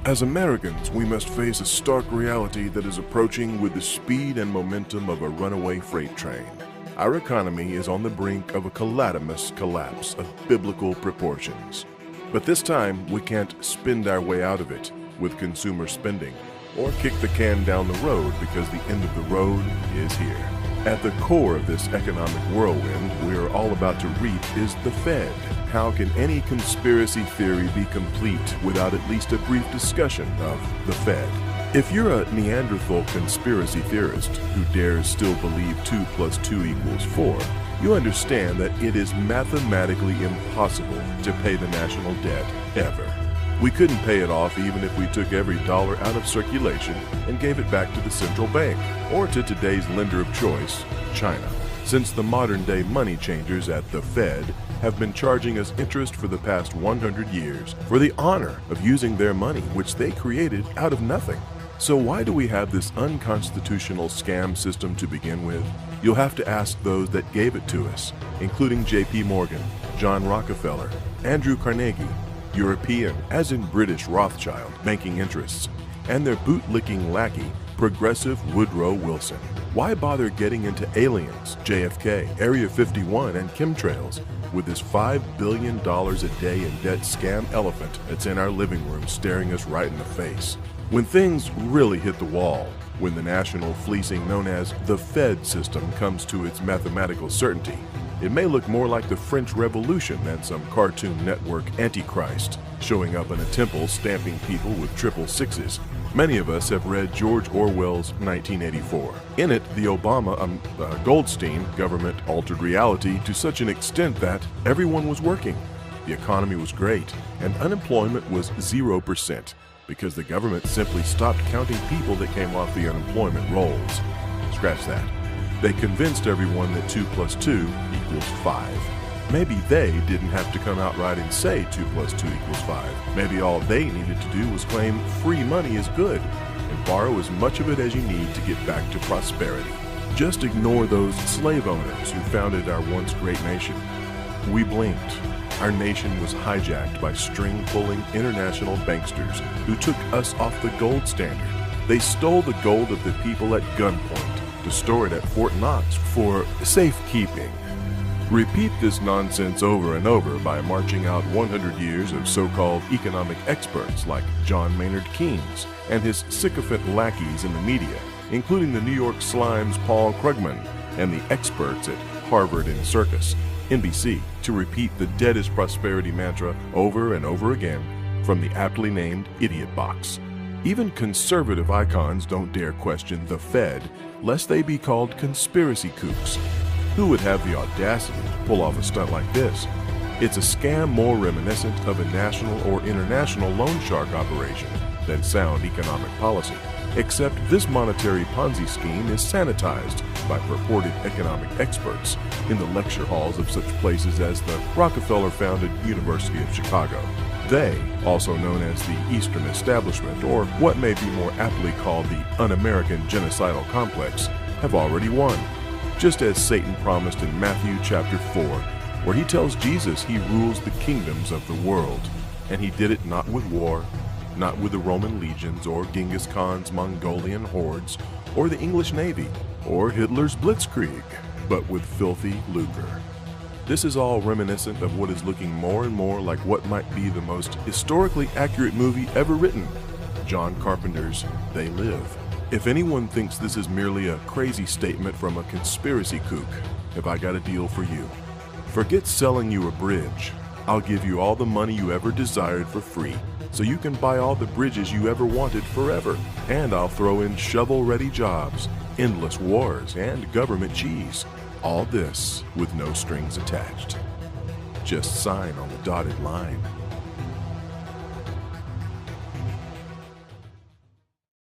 As Americans, we must face a stark reality that is approaching with the speed and momentum of a runaway freight train. Our economy is on the brink of a calamitous collapse of biblical proportions. But this time, we can't spend our way out of it with consumer spending or kick the can down the road because the end of the road is here. At the core of this economic whirlwind we are all about to reap is the Fed. How can any conspiracy theory be complete without at least a brief discussion of the Fed? If you're a Neanderthal conspiracy theorist who dares still believe 2 + 2 = 4, you understand that it is mathematically impossible to pay the national debt ever. We couldn't pay it off even if we took every dollar out of circulation and gave it back to the central bank, or to today's lender of choice, China. Since the modern-day money changers at the Fed have been charging us interest for the past 100 years for the honor of using their money, which they created out of nothing. So why do we have this unconstitutional scam system to begin with? You'll have to ask those that gave it to us, including J.P. Morgan, John Rockefeller, Andrew Carnegie, European, as in British Rothschild, banking interests, and their boot-licking lackey, Progressive Woodrow Wilson. Why bother getting into aliens, JFK, Area 51, and chemtrails with this $5 billion a day in debt scam elephant that's in our living room staring us right in the face? When things really hit the wall, when the national fleecing known as the Fed system comes to its mathematical certainty, it may look more like the French Revolution than some Cartoon Network antichrist showing up in a temple stamping people with 666. Many of us have read George Orwell's 1984. In it, the Goldstein government altered reality to such an extent that everyone was working, the economy was great, and unemployment was 0%, because the government simply stopped counting people that came off the unemployment rolls. Scratch that. They convinced everyone that 2 + 2 = 5. Maybe they didn't have to come out right and say 2 + 2 = 5. Maybe all they needed to do was claim free money is good and borrow as much of it as you need to get back to prosperity. Just ignore those slave owners who founded our once great nation. We blinked. Our nation was hijacked by string-pulling international banksters who took us off the gold standard. They stole the gold of the people at gunpoint to store it at Fort Knox for safekeeping. Repeat this nonsense over and over by marching out 100 years of so-called economic experts like John Maynard Keynes and his sycophant lackeys in the media, including the New York Slime's Paul Krugman and the experts at Harvard and Circus, NBC, to repeat the debt is prosperity mantra over and over again from the aptly named Idiot Box. Even conservative icons don't dare question the Fed, lest they be called conspiracy kooks. Who would have the audacity to pull off a stunt like this? It's a scam more reminiscent of a national or international loan shark operation than sound economic policy. Except this monetary Ponzi scheme is sanitized by purported economic experts in the lecture halls of such places as the Rockefeller-founded University of Chicago. They, also known as the Eastern Establishment, or what may be more aptly called the Un-American Genocidal Complex, have already won. Just as Satan promised in Matthew chapter 4, where he tells Jesus he rules the kingdoms of the world. And he did it not with war, not with the Roman legions or Genghis Khan's Mongolian hordes, or the English Navy, or Hitler's Blitzkrieg, but with filthy lucre. This is all reminiscent of what is looking more and more like what might be the most historically accurate movie ever written, John Carpenter's They Live. If anyone thinks this is merely a crazy statement from a conspiracy kook, have I got a deal for you. Forget selling you a bridge. I'll give you all the money you ever desired for free, so you can buy all the bridges you ever wanted forever. And I'll throw in shovel-ready jobs, endless wars, and government cheese. All this with no strings attached. Just sign on the dotted line.